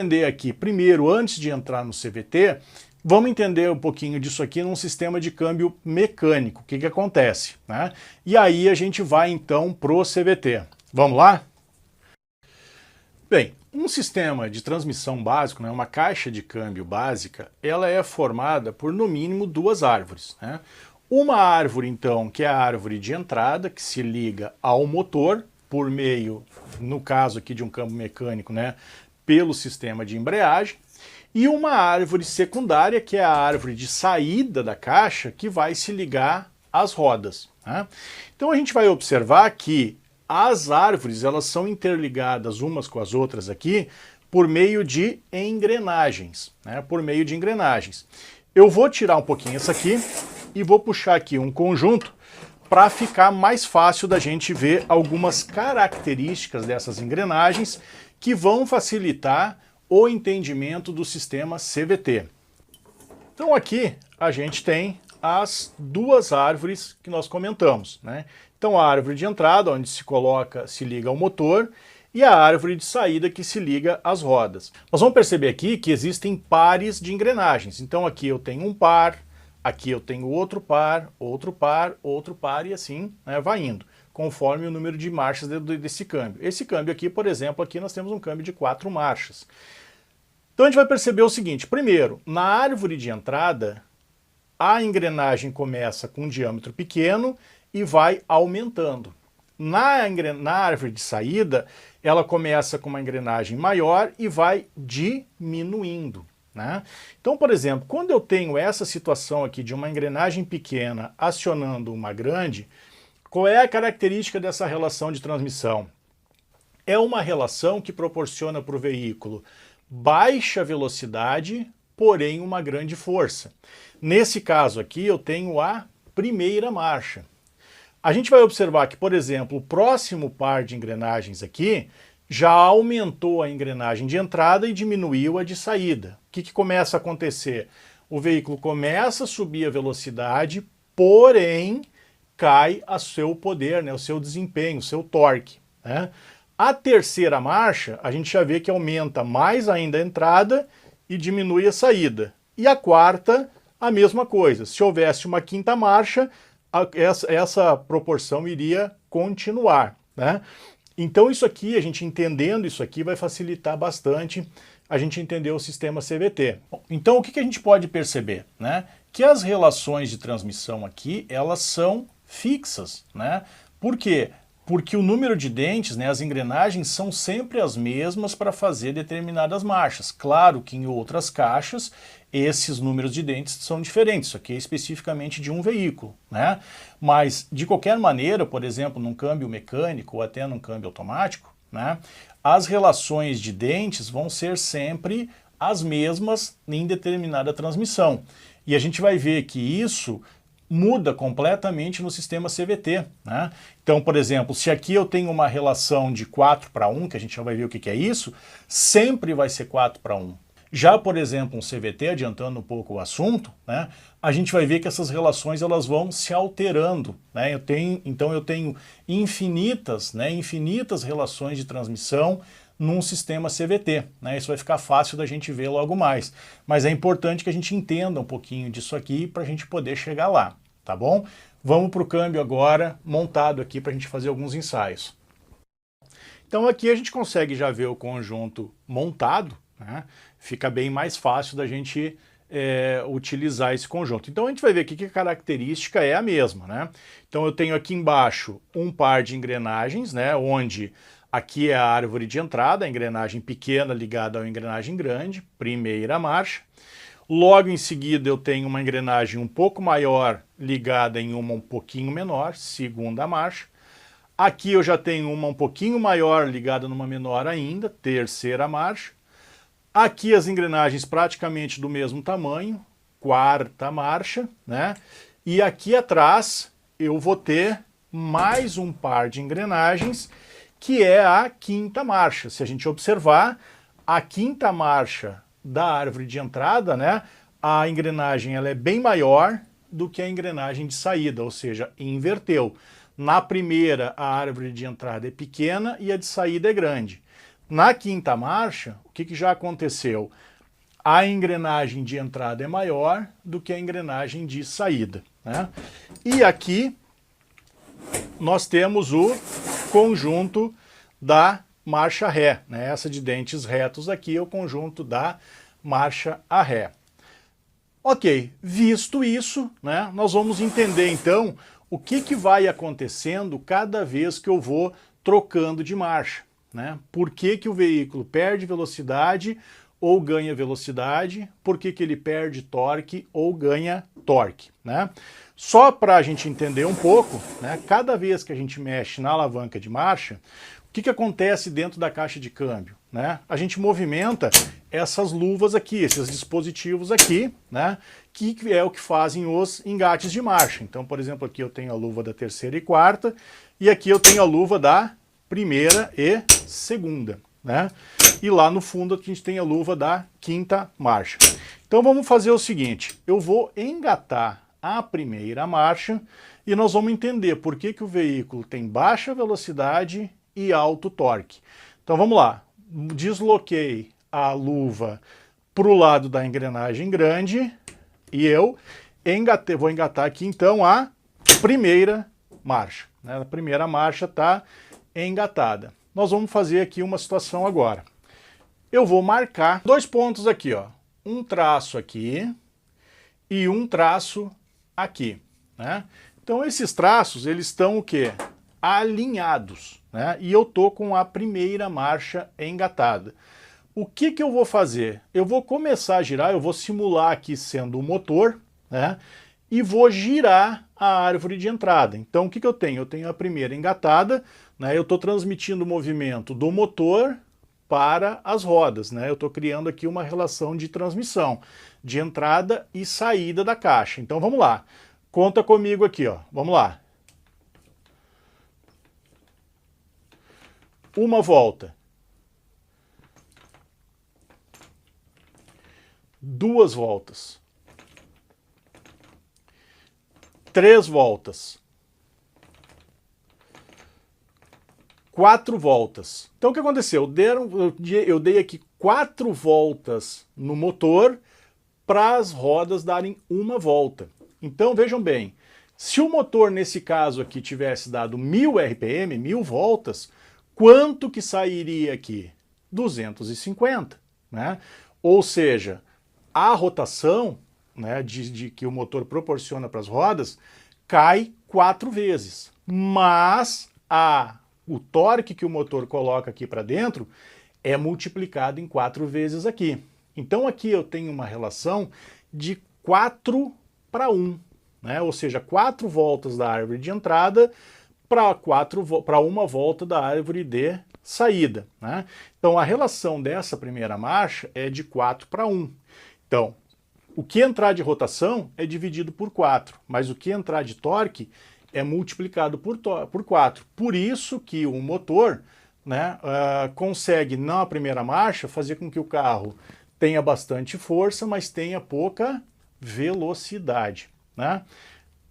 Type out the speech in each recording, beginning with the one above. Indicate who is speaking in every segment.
Speaker 1: Entender aqui, primeiro, antes de entrar no CVT, vamos entender um pouquinho disso aqui num sistema de câmbio mecânico, o que acontece, né? E aí a gente vai então pro CVT. Vamos lá? Bem, um sistema de transmissão básico, né, uma caixa de câmbio básica, ela é formada por no mínimo duas árvores, né? Uma árvore, então, que é a árvore de entrada, que se liga ao motor por meio, no caso aqui de um câmbio mecânico, né, pelo sistema de embreagem, e uma árvore secundária, que é a árvore de saída da caixa, que vai se ligar às rodas, né? Então a gente vai observar que as árvores elas são interligadas umas com as outras aqui por meio de engrenagens, né? Por meio de engrenagens. Eu vou tirar um pouquinho essa aqui e vou puxar aqui um conjunto para ficar mais fácil da gente ver algumas características dessas engrenagens que vão facilitar o entendimento do sistema CVT. Então aqui a gente tem as duas árvores que nós comentamos, né? Então a árvore de entrada, onde se liga ao motor, e a árvore de saída que se liga às rodas. Nós vamos perceber aqui que existem pares de engrenagens. Então aqui eu tenho um par, aqui eu tenho outro par, outro par, outro par e assim, né, vai indo, conforme o número de marchas desse câmbio. Esse câmbio aqui, por exemplo, aqui nós temos um câmbio de 4 marchas. Então a gente vai perceber o seguinte, primeiro, na árvore de entrada, a engrenagem começa com um diâmetro pequeno e vai aumentando. Na árvore de saída, ela começa com uma engrenagem maior e vai diminuindo, né? Então, por exemplo, quando eu tenho essa situação aqui de uma engrenagem pequena acionando uma grande, qual é a característica dessa relação de transmissão? É uma relação que proporciona para o veículo baixa velocidade, porém uma grande força. Nesse caso aqui eu tenho a primeira marcha. A gente vai observar que, por exemplo, o próximo par de engrenagens aqui já aumentou a engrenagem de entrada e diminuiu a de saída. O que começa a acontecer? O veículo começa a subir a velocidade, porém cai o seu poder, né, o seu desempenho, o seu torque, né? A terceira marcha, a gente já vê que aumenta mais ainda a entrada e diminui a saída. E a quarta, a mesma coisa. Se houvesse uma quinta marcha, essa proporção iria continuar, né? Então isso aqui, a gente entendendo isso aqui, vai facilitar bastante a gente entender o sistema CVT. Então o que a gente pode perceber, né? Que as relações de transmissão aqui, elas são fixas, né? Por quê? Porque o número de dentes, né, as engrenagens são sempre as mesmas para fazer determinadas marchas. Claro que em outras caixas esses números de dentes são diferentes, isso aqui é especificamente de um veículo, né? Mas de qualquer maneira, por exemplo, num câmbio mecânico ou até num câmbio automático, né, as relações de dentes vão ser sempre as mesmas em determinada transmissão. E a gente vai ver que isso muda completamente no sistema CVT, né? Então, por exemplo, se aqui eu tenho uma relação de 4:1, que a gente já vai ver o que é isso, sempre vai ser 4:1. Já, por exemplo, um CVT, adiantando um pouco o assunto, né, a gente vai ver que essas relações elas vão se alterando, né? Então eu tenho infinitas relações de transmissão num sistema CVT, né? Isso vai ficar fácil da gente ver logo mais. Mas é importante que a gente entenda um pouquinho disso aqui para a gente poder chegar lá, tá bom? Vamos para o câmbio agora, montado aqui para a gente fazer alguns ensaios. Então aqui a gente consegue já ver o conjunto montado, né? Fica bem mais fácil da gente utilizar esse conjunto. Então a gente vai ver aqui que a característica é a mesma, né? Então eu tenho aqui embaixo um par de engrenagens, né? Onde aqui é a árvore de entrada, a engrenagem pequena ligada à engrenagem grande, primeira marcha. Logo em seguida eu tenho uma engrenagem um pouco maior ligada em uma um pouquinho menor, segunda marcha. Aqui eu já tenho uma um pouquinho maior ligada numa menor ainda, terceira marcha. Aqui as engrenagens praticamente do mesmo tamanho, quarta marcha, né? E aqui atrás eu vou ter mais um par de engrenagens, que é a quinta marcha. Se a gente observar, a quinta marcha da árvore de entrada, né, a engrenagem ela é bem maior do que a engrenagem de saída, ou seja, inverteu. Na primeira, a árvore de entrada é pequena e a de saída é grande. Na quinta marcha, o que já aconteceu? A engrenagem de entrada é maior do que a engrenagem de saída, né? E aqui nós temos o conjunto da marcha ré, né? Essa de dentes retos aqui é o conjunto da marcha a ré. Ok, visto isso, né, nós vamos entender então o que vai acontecendo cada vez que eu vou trocando de marcha, né? Por que o veículo perde velocidade ou ganha velocidade, por que ele perde torque ou ganha torque, né? Só para a gente entender um pouco, né, cada vez que a gente mexe na alavanca de marcha, o que acontece dentro da caixa de câmbio, né? A gente movimenta essas luvas aqui, esses dispositivos aqui, né, que é o que fazem os engates de marcha. Então, por exemplo, aqui eu tenho a luva da terceira e quarta, e aqui eu tenho a luva da primeira e segunda, né? E lá no fundo a gente tem a luva da quinta marcha. Então vamos fazer o seguinte, eu vou engatar a primeira marcha e nós vamos entender por que o veículo tem baixa velocidade e alto torque. Então vamos lá, desloquei a luva para o lado da engrenagem grande e eu vou engatar aqui então a primeira marcha, né? A primeira marcha está engatada. Nós vamos fazer aqui uma situação agora. Eu vou marcar 2 pontos aqui, ó, um traço aqui e um traço aqui, né? Então esses traços, eles estão o quê? Alinhados, né? E eu tô com a primeira marcha engatada. O que eu vou fazer? Eu vou começar a girar, eu vou simular aqui sendo o motor, né? E vou girar a árvore de entrada. Então o que eu tenho? Eu tenho a primeira engatada, né? Eu estou transmitindo o movimento do motor para as rodas, né? Eu estou criando aqui uma relação de transmissão, de entrada e saída da caixa. Então vamos lá, conta comigo aqui, ó. Vamos lá. Uma volta. 2 voltas. 3 voltas. 4 voltas. Então o que aconteceu? Eu dei aqui 4 voltas no motor para as rodas darem uma volta. Então vejam bem, se o motor nesse caso aqui tivesse dado 1000 RPM, 1000 voltas, quanto que sairia aqui? 250, né? Ou seja, a rotação, né, de que o motor proporciona para as rodas cai 4 vezes, mas o torque que o motor coloca aqui para dentro é multiplicado em 4 vezes aqui. Então aqui eu tenho uma relação de 4 para 1, né? Ou seja, 4 voltas da árvore de entrada para uma volta da árvore de saída, né? Então a relação dessa primeira marcha é de 4 para 1. Então, o que entrar de rotação é dividido por 4, mas o que entrar de torque é multiplicado por 4. Por isso que o motor, né, consegue, na primeira marcha, fazer com que o carro tenha bastante força, mas tenha pouca velocidade, né?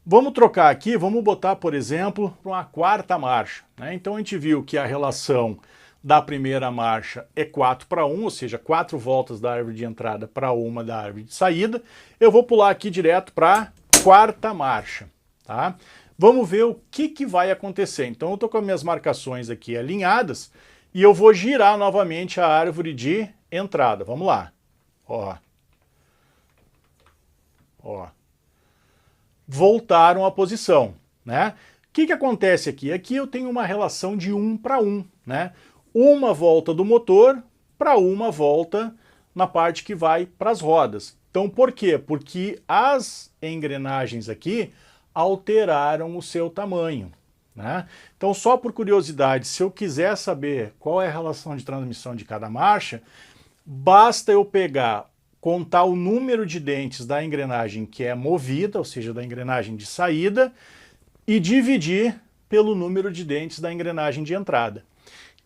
Speaker 1: Vamos trocar aqui, vamos botar, por exemplo, para uma quarta marcha, né? Então a gente viu que a relação da primeira marcha é 4 para 1, ou seja, 4 voltas da árvore de entrada para uma da árvore de saída. Eu vou pular aqui direto para a quarta marcha, tá? Vamos ver o que vai acontecer. Então eu estou com as minhas marcações aqui alinhadas e eu vou girar novamente a árvore de entrada. Vamos lá. Ó. Ó. Voltaram à posição, né? O que acontece aqui? Aqui eu tenho uma relação de 1 para 1, né? Uma volta do motor para uma volta na parte que vai para as rodas. Então por quê? Porque as engrenagens aqui alteraram o seu tamanho, né? Então só por curiosidade, se eu quiser saber qual é a relação de transmissão de cada marcha, basta eu contar o número de dentes da engrenagem que é movida, ou seja, da engrenagem de saída, e dividir pelo número de dentes da engrenagem de entrada.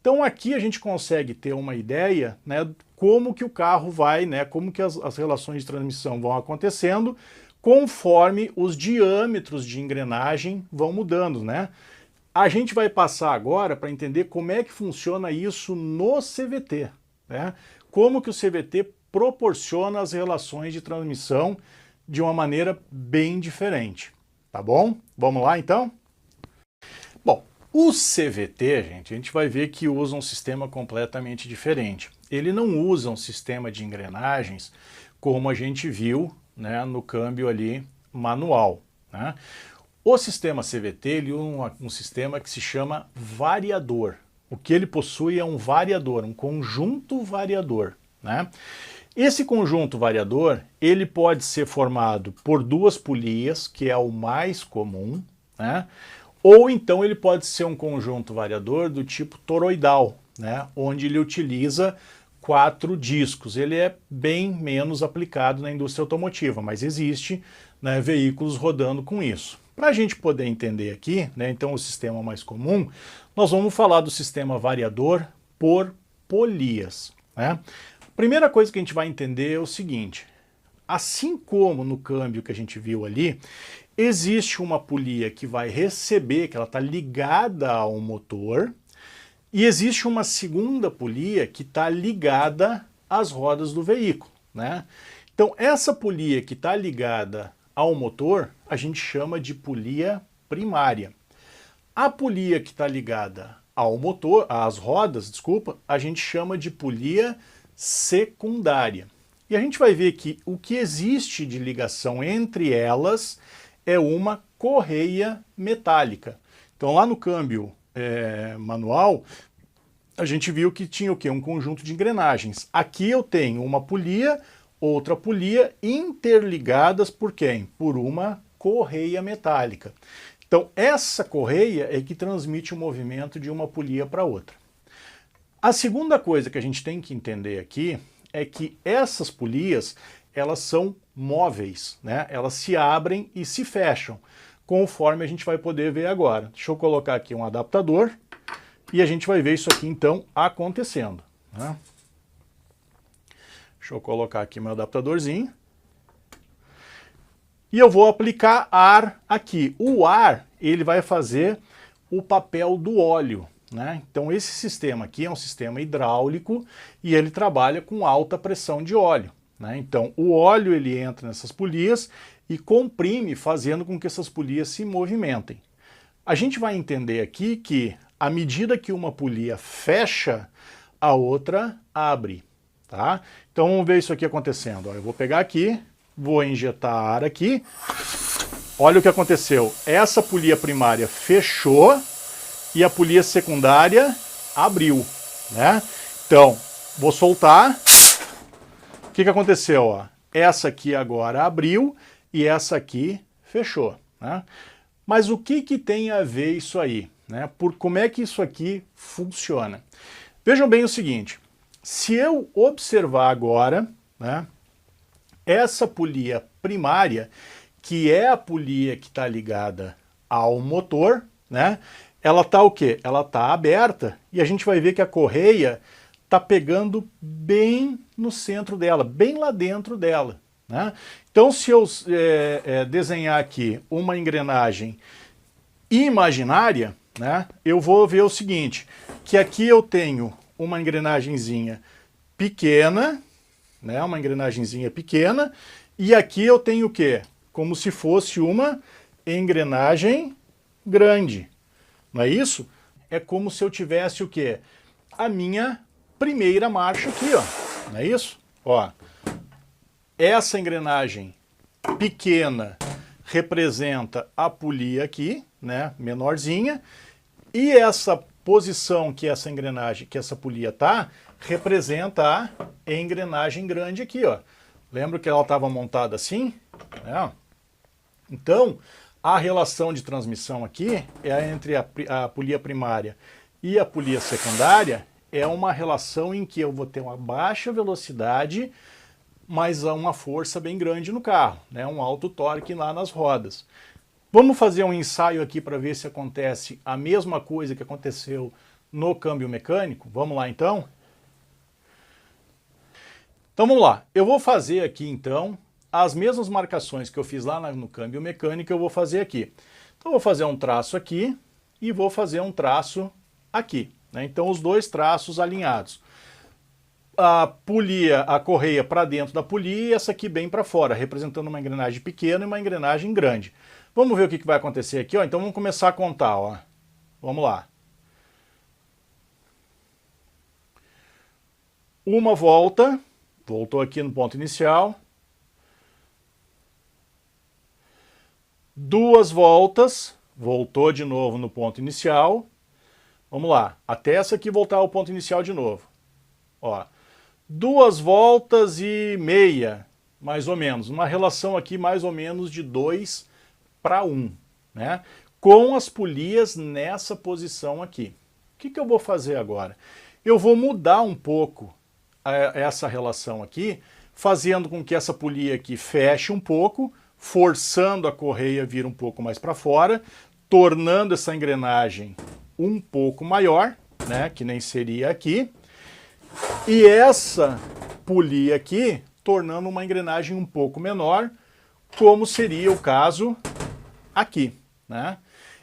Speaker 1: Então aqui a gente consegue ter uma ideia, né, como que o carro vai, né, como que as relações de transmissão vão acontecendo conforme os diâmetros de engrenagem vão mudando, né? A gente vai passar agora para entender como é que funciona isso no CVT, né? Como que o CVT proporciona as relações de transmissão de uma maneira bem diferente, tá bom? Vamos lá então? Bom, o CVT, gente, a gente vai ver que usa um sistema completamente diferente. Ele não usa um sistema de engrenagens como a gente viu, né, no câmbio ali manual, né? O sistema CVT ele usa um sistema que se chama variador. O que ele possui é um variador, um conjunto variador, né? Esse conjunto variador ele pode ser formado por duas polias, que é o mais comum, né? Ou então ele pode ser um conjunto variador do tipo toroidal, né? Onde ele utiliza 4 discos. Ele é bem menos aplicado na indústria automotiva, mas existe, né, veículos rodando com isso. Para a gente poder entender aqui, né, então o sistema mais comum, nós vamos falar do sistema variador por polias, né? Primeira coisa que a gente vai entender é o seguinte: assim como no câmbio que a gente viu ali, existe uma polia que vai receber, que ela está ligada ao motor, e existe uma segunda polia que está ligada às rodas do veículo, né? Então essa polia que está ligada ao motor, a gente chama de polia primária. A polia que está ligada ao motor, às rodas, desculpa, a gente chama de polia secundária. E a gente vai ver que o que existe de ligação entre elas é uma correia metálica. Então lá no câmbio manual, a gente viu que tinha o quê? Um conjunto de engrenagens. Aqui eu tenho uma polia, outra polia interligadas por quem? Por uma correia metálica. Então essa correia é que transmite o movimento de uma polia para outra. A segunda coisa que a gente tem que entender aqui é que essas polias, elas são móveis, né? Elas se abrem e se fecham, conforme a gente vai poder ver agora. Deixa eu colocar aqui um adaptador e a gente vai ver isso aqui então acontecendo, né? Deixa eu colocar aqui meu adaptadorzinho. E eu vou aplicar ar aqui. O ar, ele vai fazer o papel do óleo, né? Então esse sistema aqui é um sistema hidráulico e ele trabalha com alta pressão de óleo, né? Então o óleo ele entra nessas polias e comprime, fazendo com que essas polias se movimentem. A gente vai entender aqui que à medida que uma polia fecha, a outra abre, tá? Então vamos ver isso aqui acontecendo. Ó, eu vou pegar aqui, vou injetar ar aqui. Olha o que aconteceu. Essa polia primária fechou e a polia secundária abriu, né? Então, vou soltar. O que aconteceu? Ó? Essa aqui agora abriu e essa aqui fechou, né? Mas o que tem a ver isso aí, né? Como é que isso aqui funciona? Vejam bem o seguinte: se eu observar agora, né, essa polia primária, que é a polia que está ligada ao motor, né? Ela está o quê? Ela está aberta e a gente vai ver que a correia está pegando bem no centro dela, bem lá dentro dela, né? Então se eu desenhar aqui uma engrenagem imaginária, né, eu vou ver o seguinte, que aqui eu tenho uma engrenagenzinha pequena, né, uma engrenagenzinha pequena, e aqui eu tenho o quê? Como se fosse uma engrenagem grande. Não é isso? É como se eu tivesse o quê? A minha primeira marcha aqui, ó. Não é isso? Ó. Essa engrenagem pequena representa a polia aqui, né, menorzinha, e essa posição que essa engrenagem, que essa polia tá, representa a engrenagem grande aqui, ó. Lembra que ela estava montada assim? É. Então, a relação de transmissão aqui é entre a polia primária e a polia secundária, é uma relação em que eu vou ter uma baixa velocidade, mas uma força bem grande no carro, né? Um alto torque lá nas rodas. Vamos fazer um ensaio aqui para ver se acontece a mesma coisa que aconteceu no câmbio mecânico? Vamos lá então? Então vamos lá, eu vou fazer aqui então as mesmas marcações que eu fiz lá no câmbio mecânico, eu vou fazer aqui. Então eu vou fazer um traço aqui e vou fazer um traço aqui, né? Então os dois traços alinhados. A polia, a correia para dentro da polia e essa aqui bem para fora, representando uma engrenagem pequena e uma engrenagem grande. Vamos ver o que vai acontecer aqui, ó. Então vamos começar a contar, ó. Vamos lá. Uma volta, voltou aqui no ponto inicial. Duas voltas, voltou de novo no ponto inicial. Vamos lá, até essa aqui voltar ao ponto inicial de novo. Ó, 2 voltas e meia, mais ou menos. Uma relação aqui mais ou menos de 2 para 1, né? Com as polias nessa posição aqui. O que eu vou fazer agora? Eu vou mudar um pouco essa relação aqui, fazendo com que essa polia aqui feche um pouco, forçando a correia a vir um pouco mais para fora, tornando essa engrenagem um pouco maior, né, que nem seria aqui, e essa polia aqui tornando uma engrenagem um pouco menor, como seria o caso aqui, né?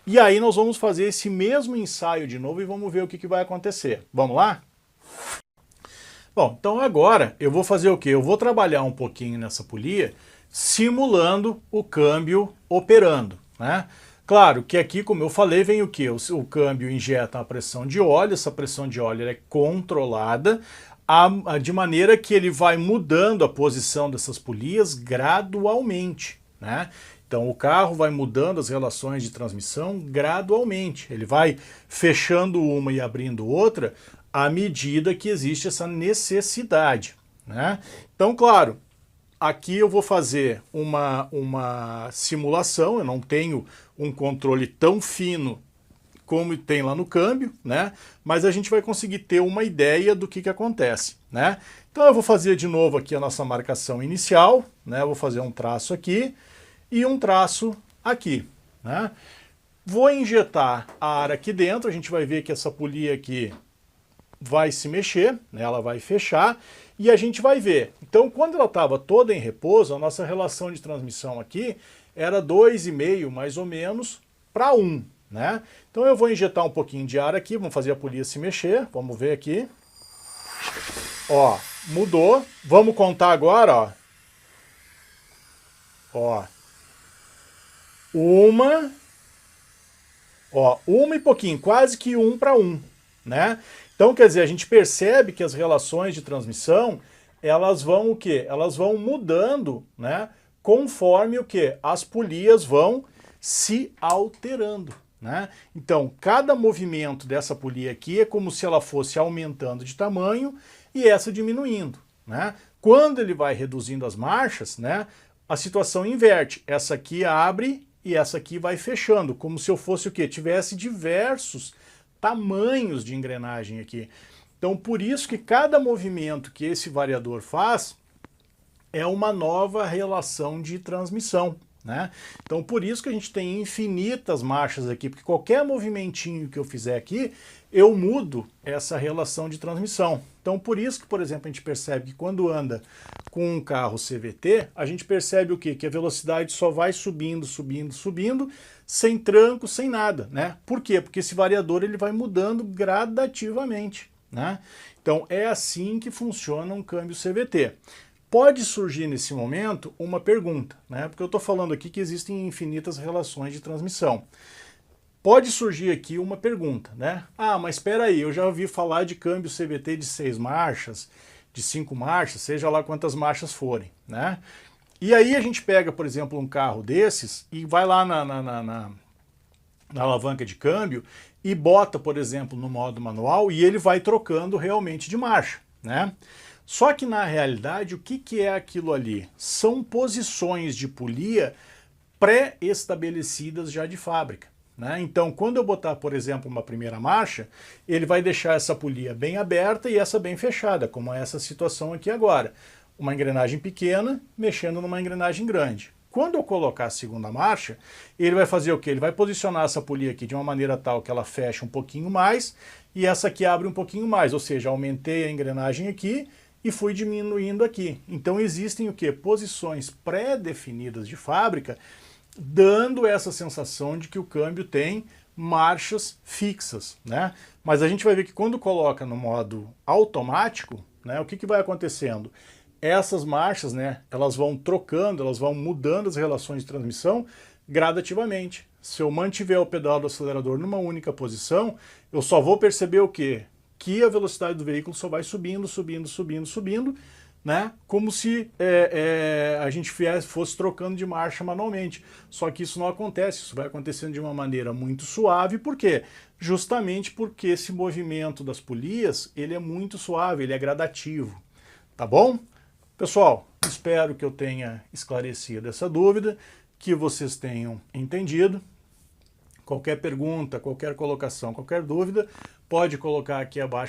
Speaker 1: E aí nós vamos fazer esse mesmo ensaio de novo e vamos ver o que vai acontecer. Vamos lá? Bom, então agora eu vou fazer o quê? Eu vou trabalhar um pouquinho nessa polia, simulando o câmbio operando, né? Claro que aqui, como eu falei, vem o quê? O câmbio injeta uma pressão de óleo, essa pressão de óleo é controlada, de maneira que ele vai mudando a posição dessas polias gradualmente, né? Então o carro vai mudando as relações de transmissão gradualmente, ele vai fechando uma e abrindo outra à medida que existe essa necessidade, né? Então, claro, aqui eu vou fazer uma simulação, eu não tenho um controle tão fino como tem lá no câmbio, né? Mas a gente vai conseguir ter uma ideia do que acontece, né? Então eu vou fazer de novo aqui a nossa marcação inicial, né? Eu vou fazer um traço aqui e um traço aqui, né? Vou injetar a ar aqui dentro, a gente vai ver que essa polia aqui vai se mexer, né? Ela vai fechar e a gente vai ver. Então, quando ela estava toda em repouso, a nossa relação de transmissão aqui era 2,5 mais ou menos para 1, né? Então eu vou injetar um pouquinho de ar aqui, vamos fazer a polia se mexer, vamos ver aqui. Ó, mudou. Vamos contar agora, ó. Ó. Uma e pouquinho, quase que 1 para 1, né? Então, quer dizer, a gente percebe que as relações de transmissão, elas vão o quê? Elas vão mudando, né? Conforme o quê? As polias vão se alterando, né? Então, cada movimento dessa polia aqui é como se ela fosse aumentando de tamanho e essa diminuindo, né? Quando ele vai reduzindo as marchas, né? A situação inverte. Essa aqui abre e essa aqui vai fechando, como se eu fosse o quê? Tivesse diversos tamanhos de engrenagem aqui. Então, por isso que cada movimento que esse variador faz é uma nova relação de transmissão, né? Então, por isso que a gente tem infinitas marchas aqui, porque qualquer movimentinho que eu fizer aqui, eu mudo essa relação de transmissão. Então, por isso que, por exemplo, a gente percebe que quando anda com um carro CVT, a gente percebe o quê? Que a velocidade só vai subindo, subindo, subindo, sem tranco, sem nada, né? Por quê? Porque esse variador ele vai mudando gradativamente, né? Então, é assim que funciona um câmbio CVT. Pode surgir nesse momento uma pergunta, né? Porque eu estou falando aqui que existem infinitas relações de transmissão. Pode surgir aqui uma pergunta, né? Ah, mas espera aí, eu já ouvi falar de câmbio CVT de 6 marchas, de 5 marchas, seja lá quantas marchas forem, né? E aí a gente pega, por exemplo, um carro desses e vai lá na alavanca de câmbio e bota, por exemplo, no modo manual e ele vai trocando realmente de marcha, né? Só que na realidade, o que é aquilo ali? São posições de polia pré-estabelecidas já de fábrica, né? Então, quando eu botar, por exemplo, uma primeira marcha, ele vai deixar essa polia bem aberta e essa bem fechada, como é essa situação aqui agora. Uma engrenagem pequena mexendo numa engrenagem grande. Quando eu colocar a segunda marcha, ele vai fazer o quê? Ele vai posicionar essa polia aqui de uma maneira tal que ela fecha um pouquinho mais e essa aqui abre um pouquinho mais, ou seja, aumentei a engrenagem aqui e fui diminuindo aqui. Então existem o quê? Posições pré-definidas de fábrica, dando essa sensação de que o câmbio tem marchas fixas, né? Mas a gente vai ver que quando coloca no modo automático, né, o que vai acontecendo? Essas marchas, né, elas vão trocando, elas vão mudando as relações de transmissão gradativamente. Se eu mantiver o pedal do acelerador numa única posição, eu só vou perceber o quê? Que a velocidade do veículo só vai subindo, subindo, subindo, subindo, né? Como se a gente fosse trocando de marcha manualmente. Só que isso não acontece, isso vai acontecendo de uma maneira muito suave. Por quê? Justamente porque esse movimento das polias, ele é muito suave, ele é gradativo. Tá bom? Pessoal, espero que eu tenha esclarecido essa dúvida, que vocês tenham entendido. Qualquer pergunta, qualquer colocação, qualquer dúvida, pode colocar aqui abaixo